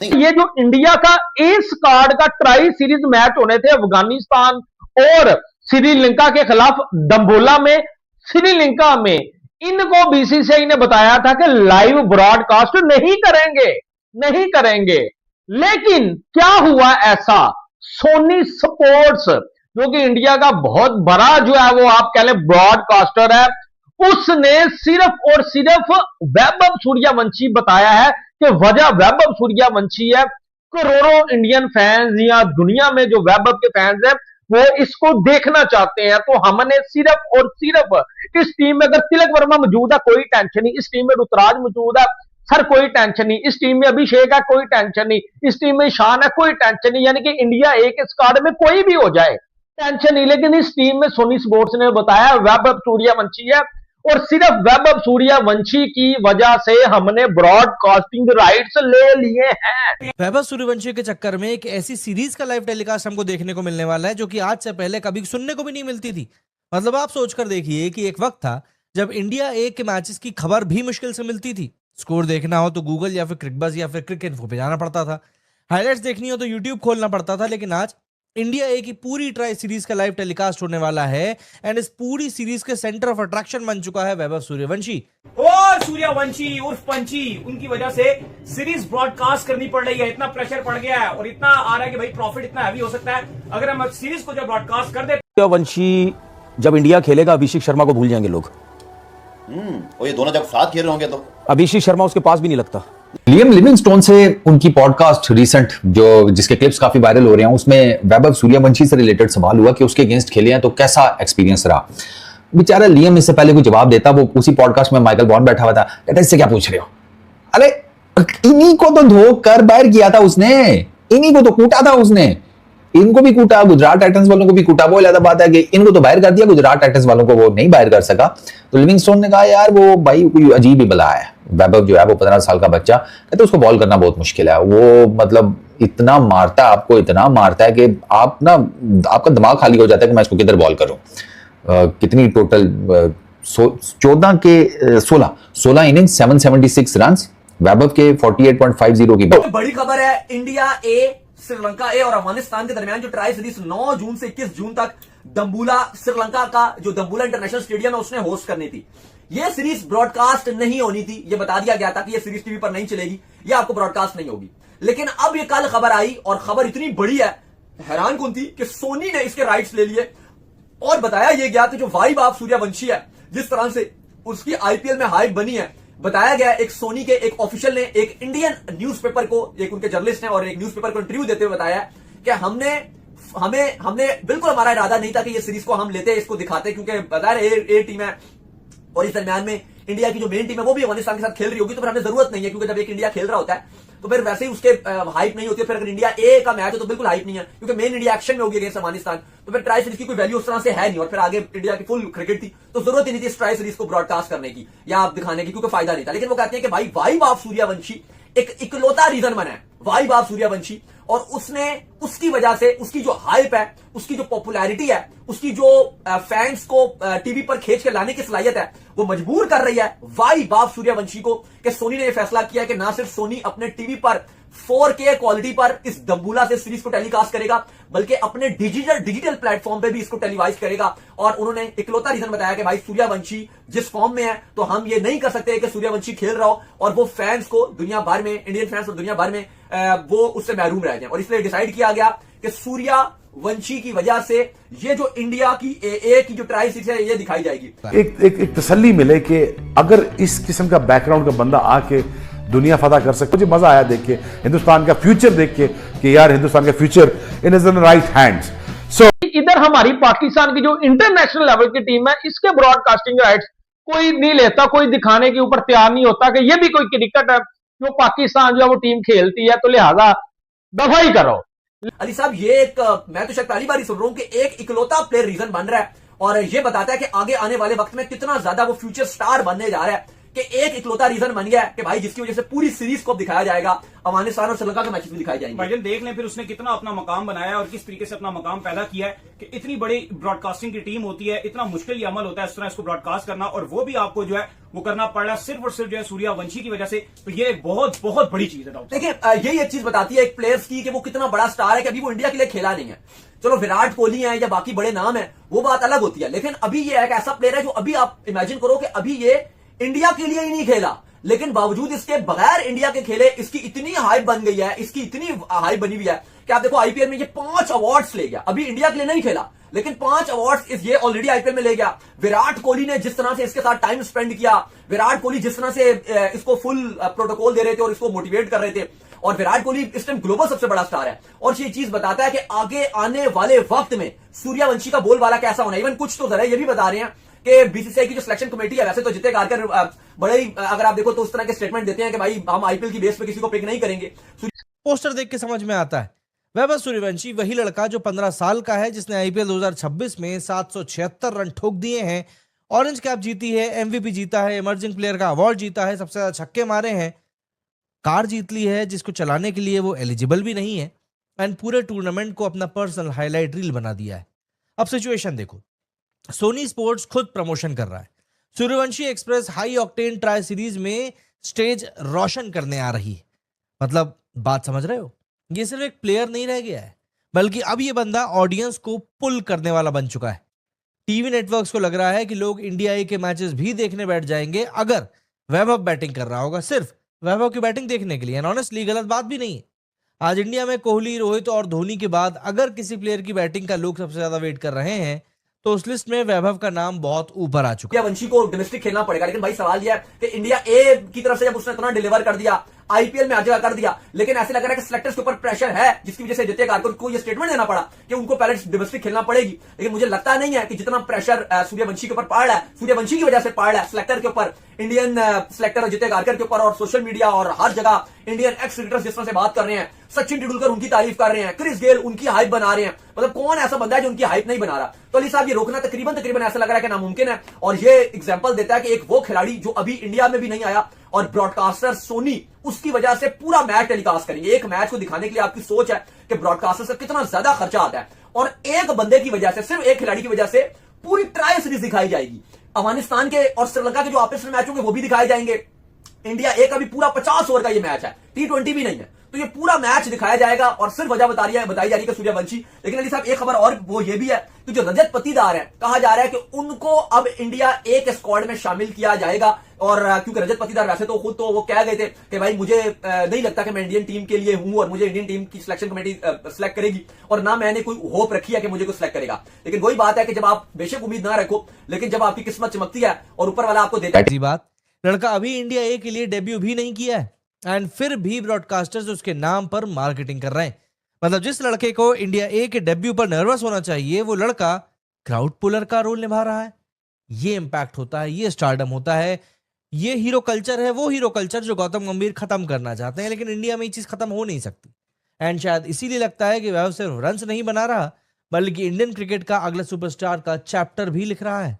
ये जो इंडिया का एस कार्ड का ट्राई सीरीज मैच होने थे अफगानिस्तान और श्रीलंका के खिलाफ दम्बोला में, श्रीलंका में इनको बीसीसीआई ने बताया था कि लाइव ब्रॉडकास्ट नहीं करेंगे, नहीं करेंगे। लेकिन क्या हुआ ऐसा, सोनी स्पोर्ट्स जो कि इंडिया का बहुत बड़ा जो है वो आप कह लें ब्रॉडकास्टर है, उसने सिर्फ और सिर्फ वैभव सूर्यवंशी बताया है कि वजह वैभव सूर्यवंशी है। करोड़ों इंडियन फैंस या दुनिया में जो वैभव के फैंस हैं वो इसको देखना चाहते हैं, तो हमने सिर्फ और सिर्फ इस टीम में अगर तिलक वर्मा मौजूद है कोई टेंशन नहीं, इस टीम में ऋतुराज मौजूद है सर कोई टेंशन नहीं, इस टीम में अभिषेक है कोई टेंशन नहीं, इस टीम में ईशान है कोई टेंशन नहीं, यानी कि इंडिया एक स्क्वाड में कोई भी हो जाए टेंशन नहीं। लेकिन इस टीम में सोनी स्पोर्ट्स ने बताया वैभव सूर्यवंशी है और सिर्फ वैभव सूर्यवंशी की वजह से हमने ब्रॉडकास्टिंग राइट्स ले लिए हैं। वैभव सूर्यवंशी के चक्कर में एक ऐसी सीरीज का लाइव टेलीकास्ट हमको देखने को मिलने वाला है जो कि आज से पहले कभी सुनने को भी नहीं मिलती थी। मतलब आप सोचकर देखिए कि एक वक्त था जब इंडिया ए के मैचेस की खबर भी मुश्किल से मिलती थी। स्कोर देखना हो तो गूगल या फिर क्रिकबज़ या फिर क्रिक इन्फो पे जाना पड़ता था, हाइलाइट्स देखनी हो तो यूट्यूब खोलना पड़ता था। लेकिन आज इंडिया ए की पूरी ट्राई सीरीज का लाइव टेलीकास्ट होने वाला है एंड इस पूरी सीरीज के सेंटर ऑफ अट्रैक्शन बन चुका है वैभव सूर्यवंशी। और सूर्यवंशी उर्फ पंची, उनकी वजह से सीरीज ब्रॉडकास्ट करनी पड़ रही है। इतना प्रेशर पड़ गया है और इतना आ रहा है कि भाई प्रॉफिट इतना हैवी हो सकता है अगर हम सीरीज को जब ब्रॉडकास्ट कर दे। सूर्यवंशी जब इंडिया खेलेगा अभिषेक शर्मा को भूल जाएंगे लोग। और ये दोनों जब साथ खेल रहे होंगे तो अभिषेक शर्मा उसके पास भी नहीं लगता। लियम लिविंगस्टोन से उनकी पॉडकास्ट रिसेंट जो जिसके क्लिप्स काफी वायरल हो रहे हैं उसमें वैभव सूर्यवंशी से रिलेटेड सवाल हुआ कि उसके अगेंस्ट खेले हैं तो कैसा एक्सपीरियंस रहा। बेचारा लियम इससे पहले कोई जवाब देता, वो उसी पॉडकास्ट में माइकल वॉन बैठा हुआ था, कहता इससे क्या पूछ रहे हो, अरे इन्हीं को तो धो कर बाहर किया था उसने, इन्हीं को तो कूटा था उसने, इनको भी कूटा, गुजरात टाइटंस वालों को भी कूटा। वो ज्यादा बात है कि इनको तो बाहर कर दिया, गुजरात टाइटंस वालों को वो नहीं बाहर कर सका। तो लिविंगस्टोन ने कहा यार वो भाई कोई अजीब ही बला है, वैभव जो है वो 15 साल का बच्चा, कहते उसको बॉल करना बहुत मुश्किल है, वो मतलब इतना मारता है आपको, इतना मारता है कि आप ना आपका दिमाग खाली हो जाता है कि मैं इसको किधर बॉल करूं। कितनी टोटल 14 के 16 इनिंग्स 776 रन, वैभव के 48.50 की बड़ी खबर है। इंडिया ए, श्रीलंका ए और अफगानिस्तान के दरमियान जो ट्राई सीरीज 9 जून से 21 जून तक दम्बुला, श्रीलंका का जो दम्बुला इंटरनेशनल स्टेडियम है उसने होस्ट करनी थी। यह सीरीज ब्रॉडकास्ट नहीं होनी थी, यह बता दिया गया था कि यह सीरीज टीवी पर नहीं चलेगी, यह आपको ब्रॉडकास्ट नहीं होगी। लेकिन अब यह कल खबर आई और खबर इतनी बड़ी है, हैरान कौन थी कि सोनी ने इसके राइट्स ले लिए और बताया यह गया कि जो वाइब ऑफ सूर्यवंशी है, जिस तरह से उसकी आईपीएल में हाइप बनी है, बताया गया एक सोनी के एक ऑफिशियल ने एक इंडियन न्यूज़पेपर को, एक उनके जर्नलिस्ट ने और एक न्यूज़पेपर को इंटरव्यू देते हुए बताया कि हमने बिल्कुल हमारा इरादा नहीं था कि ये सीरीज को हम लेते, इसको दिखाते, क्योंकि बता रहे ए टीम है और इस दरमियान में इंडिया की जो मेन टीम है वो भी अफगानिस्तान के साथ खेल रही होगी, तो फिर हमें जरूरत नहीं है, क्योंकि जब एक इंडिया खेल रहा होता है तो फिर वैसे ही उसके हाइप नहीं होती है। फिर अगर इंडिया ए का मैच है तो बिल्कुल हाइप नहीं है, क्योंकि मेन इंडिया एक्शन में होगी अगेंस्ट अफगानिस्तान, तो फिर ट्राई सीरीज की कोई वैल्यू उस तरह से है नहीं और फिर आगे इंडिया की फुल क्रिकेट थी, तो जरूरत ही नहीं थी इस ट्राई सीरीज को ब्रॉडकास्ट करने की या आप दिखाने की, क्योंकि फायदा नहीं था। लेकिन वो कहते हैं कि भाई वाइब ऑफ सूर्यवंशी एक इकलौता रीजन बना है, वाइब ऑफ सूर्यवंशी, और उसने उसकी वजह से उसकी जो हाइप है, उसकी जो पॉपुलैरिटी है, उसकी जो फैंस को टीवी पर खींच के लाने की सलाहियत है, वो मजबूर कर रही है वाइब ऑफ सूर्यवंशी को कि सोनी ने यह फैसला किया कि ना सिर्फ सोनी अपने टीवी पर 4K क्वालिटी पर इस दम्बुला से सीरीज को टेलीकास्ट करेगा, बल्कि अपने डिजिटल प्लेटफॉर्म पे भी इसको टेलीवाइज करेगा। और उन्होंने इकलौता रीजन बताया कि भाई सूर्यवंशी जिस फॉर्म में है तो हम ये नहीं कर सकते कि सूर्यवंशी खेल रहा हो और वो फैंस को दुनिया भर में, इंडियन फैंस को दुनिया भर में वो उससे महरूम रह जाए, और इसलिए डिसाइड किया गया कि सूर्यवंशी की वजह से ये जो इंडिया की ए की जो ट्राई सीरीज है ये दिखाई जाएगी। एक तसल्ली मिले कि अगर इस किस्म का बैकग्राउंड का बंदा आके दुनिया फतह कर सकते। मुझे मजा आया देख के, हिंदुस्तान का फ्यूचर देख के कि यार हिंदुस्तान का future in is in right hands. So इधर हमारी पाकिस्तान की जो इंटरनेशनल लेवल की टीम है इसके ब्रॉडकास्टिंग राइट्स कोई नहीं लेता, कोई दिखाने के ऊपर तैयार नहीं होता कि ये भी कोई क्रिकेट है जो पाकिस्तान जो है वो टीम खेलती है, तो लिहाजा दफा ही करो। अली साहब ये एक मैं तो शायद पहली बार ही सुन रहा हूं कि एक इकलौता प्लेयर रीजन बन रहा है और ये बताता है कि आगे आने वाले वक्त में कितना ज्यादा वो फ्यूचर स्टार बनने जा रहा है। कि एक इकलौता रीजन बन गया है कि भाई जिसकी वजह से पूरी सीरीज को अब दिखाया जाएगा, अफगानिस्तान और श्रीलंका के मैचेस भी दिखाए जाएंगे। भाईजान देख लें फिर उसने कितना अपना मकाम बनाया और किस तरीके से अपना मकाम पैदा किया है कि इतनी बड़ी ब्रॉडकास्टिंग की टीम होती है, इतना मुश्किल ये अमल होता है इस तरह इसको ब्रॉडकास्ट करना, और वो भी आपको जो है वो करना पड़ रहा है सिर्फ और सिर्फ जो है सूर्यवंशी की वजह से। तो ये एक बहुत बहुत बड़ी चीज है डॉक्टर। देखिए यही एक चीज बताती है एक प्लेयर्स की कि वो कितना बड़ा स्टार है कि अभी वो इंडिया के लिए खेला नहीं है। चलो विराट कोहली है या बाकी बड़े नाम है वो बात अलग होती है, लेकिन अभी ये एक ऐसा प्लेयर है जो अभी आप इमेजिन करो कि अभी ये इंडिया के लिए ही नहीं खेला, लेकिन बावजूद इसके बगैर इंडिया के खेले इसकी इतनी हाइप बन गई है, इसकी इतनी हाइप बनी हुई है कि आप देखो आईपीएल में ये 5 अवार्ड्स ले गया। अभी इंडिया के लिए नहीं खेला लेकिन 5 अवार्ड्स ये ऑलरेडी आईपीएल में ले गया। विराट कोहली ने जिस तरह से इसके साथ टाइम स्पेंड किया, विराट कोहली जिस तरह से इसको फुल प्रोटोकॉल दे रहे थे और इसको मोटिवेट कर रहे थे, और विराट कोहली इस टाइम ग्लोबल सबसे बड़ा स्टार है। और ये चीज बताता है कि आगे आने वाले वक्त में सूर्यवंशी का बोलबाला कैसा होना। इवन कुछ तो जरा ये भी बता रहे हैं कि बीसीसीआई की जो सिलेक्शन कमेटी है, वैसे तो जितने कारकर बड़े ही अगर आप देखो तो उस तरह के स्टेटमेंट देते हैं कि भाई हम आईपीएल की बेस पे किसी को पिक नहीं करेंगे। पोस्टर देख के समझ में आता है वैभव सूर्यवंशी वही लड़का जो 15 साल का है, जिसने आईपीएल 2026 में 776 रन ठोक दिए हैं, ऑरेंज कैप जीती है, एमवीपी जीता है, इमर्जिंग प्लेयर का अवार्ड जीता है, सबसे ज्यादा छक्के मारे हैं, कार जीत ली है जिसको चलाने के लिए वो एलिजिबल भी नहीं है, एंड पूरे टूर्नामेंट को अपना पर्सनल हाईलाइट रील बना दिया है। अब सिचुएशन देखो, सोनी स्पोर्ट्स खुद प्रमोशन कर रहा है, Suryavanshi express high octane tri series में स्टेज रोशन करने आ रही है। मतलब बात समझ रहे हो, ये सिर्फ एक प्लेयर नहीं रह गया है, बल्कि अब ये बंदा ऑडियंस को पुल करने वाला बन चुका है। टीवी नेटवर्क्स को लग रहा है कि लोग इंडिया ए के मैचेस भी देखने बैठ जाएंगे अगर वैभव बैटिंग कर रहा होगा, सिर्फ वैभव की बैटिंग देखने के लिए। एंड ऑनेस्टली गलत बात भी नहीं है। आज इंडिया में कोहली, रोहित और धोनी के बाद अगर किसी प्लेयर की बैटिंग का लोग सबसे ज्यादा वेट कर रहे हैं तो उस लिस्ट में वैभव का नाम बहुत ऊपर आ चुका है। वंशी को डोमेस्टिक खेलना पड़ेगा, लेकिन भाई सवाल यह है कि इंडिया ए की तरफ से जब उसने इतना डिलीवर कर दिया, आईपीएल में आगे कर दिया, लेकिन ऐसे लग रहा है कि सिलेक्टर्स के ऊपर प्रेशर है, जिसकी वजह से आदित्य कारकर को यह स्टेटमेंट देना पड़ा कि उनको पहले डोमेस्टिक खेलना पड़ेगी। लेकिन मुझे लगता नहीं है कि जितना प्रेशर सूर्यवंशी के ऊपर पड़ रहा है, सूर्यवंशी की वजह से पड़ रहा है सिलेक्टर के ऊपर, इंडियन सिलेक्टर आदित्य कारकर के ऊपर, और सोशल मीडिया और हर जगह इंडियन एक्स क्रिकेटर्स जिस तरह से बात कर रहे हैं, सचिन तेंदुलकर उनकी तारीफ कर रहे हैं, क्रिस गेल उनकी हाइप बना रहे हैं। मतलब कौन ऐसा बंदा है जो उनकी हाइप नहीं बना रहा? तो अली साहब ये रोकना तकरीबन ऐसा लग रहा है कि नामुमकिन है। और ये एग्जांपल देता है कि एक वो खिलाड़ी जो अभी इंडिया में भी नहीं आया और ब्रॉडकास्टर सोनी उसकी वजह से पूरा मैच टेलीकास्ट करेंगे। एक मैच को दिखाने के लिए आपकी सोच है कि ब्रॉडकास्टर से कितना ज्यादा खर्चा आता है, और एक बंदे की वजह से, सिर्फ एक खिलाड़ी की वजह से पूरी ट्राई सीरीज दिखाई जाएगी। अफगानिस्तान के और श्रीलंका के जो आपस में मैच होंगे वो भी दिखाए जाएंगे। इंडिया ए का भी पूरा 50 ओवर का ये मैच है, T20 भी नहीं है, तो ये पूरा मैच दिखाया जाएगा। और सिर्फ वजह बताई जा रही है कि सूर्यवंशी। लेकिन अली साहब एक खबर और वो ये भी है कि जो रजत पतीदार है, कहा जा रहा है कि उनको अब इंडिया ए के स्क्वाड में शामिल किया जाएगा। और क्योंकि रजत पतीदार वैसे तो खुद तो वो कह गए थे कि भाई मुझे नहीं लगता कि मैं इंडियन टीम के लिए हूं और मुझे इंडियन टीम की सिलेक्शन कमेटी सिलेक्ट करेगी, और ना मैंने कोई होप रखी है कि मुझे कोई सिलेक्ट करेगा। लेकिन वही बात है कि जब आप बेशक उम्मीद ना रखो, लेकिन जब आपकी किस्मत चमकती है और ऊपर वाला आपको देता है। बात, लड़का अभी इंडिया ए के लिए डेब्यू भी नहीं किया है एंड फिर भी ब्रॉडकास्टर्स उसके नाम पर मार्केटिंग कर रहे हैं। मतलब जिस लड़के को इंडिया ए के डेब्यू पर नर्वस होना चाहिए, वो लड़का क्राउड पुलर का रोल निभा रहा है। ये इंपैक्ट होता है, ये स्टारडम होता है, ये हीरो कल्चर है, वो हीरो कल्चर जो गौतम गंभीर खत्म करना चाहते हैं। लेकिन इंडिया में ये चीज खत्म हो नहीं सकती, एंड शायद इसीलिए लगता है कि वह सिर्फ रन्स नहीं बना रहा बल्कि इंडियन क्रिकेट का अगले सुपरस्टार का चैप्टर भी लिख रहा है।